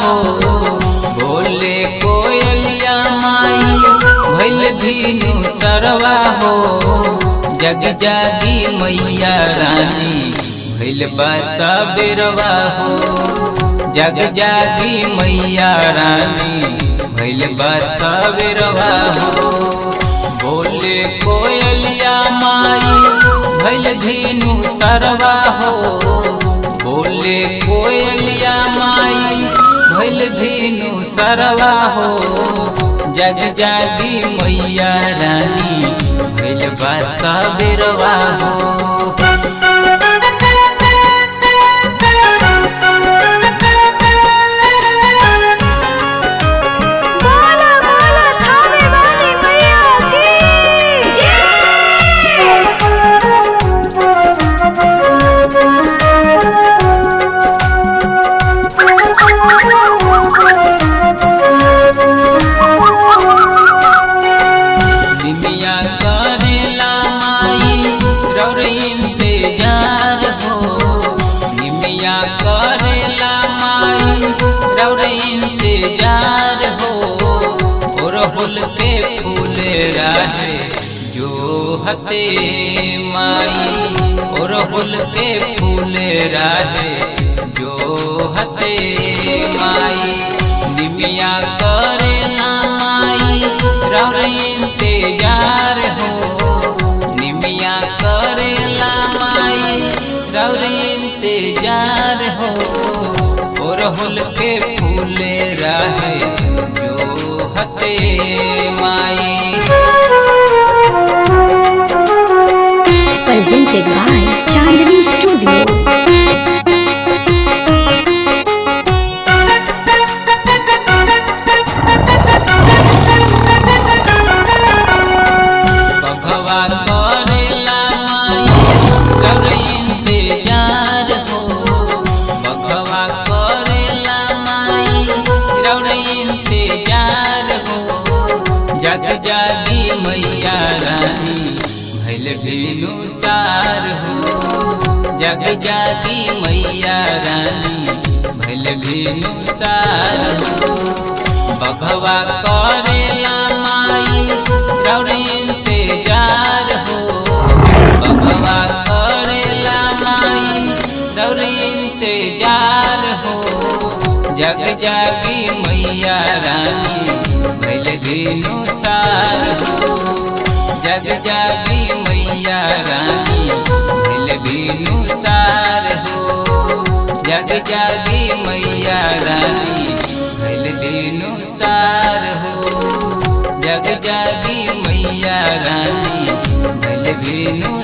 हो। बोले कोयलिया माई भइल धीनु सरवा हो। जग जागी मैया रानी भइल बा सबेरवा हो। जग जागी मैया रानी भइल बा सबेरवा हो। बोले कोयलिया माई भइल धीनु सरवा हो। बोले कोयलिया माई भइल धीनु सरवा हो। जग जागी मैया रानी भइल बा सबेरवा हो। इंतजार हो ओरहुल के फूल राहे जो हते माई। ओरहुल के फूल राहे जो हते माई। निमिया करेला माई रौर इंतजार हो। निमिया करेला माई रौर इंतजार हो। ओरहुल के फूल राहे जो हते माई। Presented by Chandni Studio. जग जागी मैया रानी भइल धीनु सार हो। जग जागी मैया रानी भइल धीनु सार हो। बघवा करेला माई रौर इंतजार हो। बघवा करेला माई रौर इंतजार हो। जग जागी मैया रानी भइल धीनु सार हो। जग जागी मैया रानी भइल धीनु सार हो। जग जागी मैया रानी भइल धीनु सार हो। जग जागी मैया रानी भइल धीनु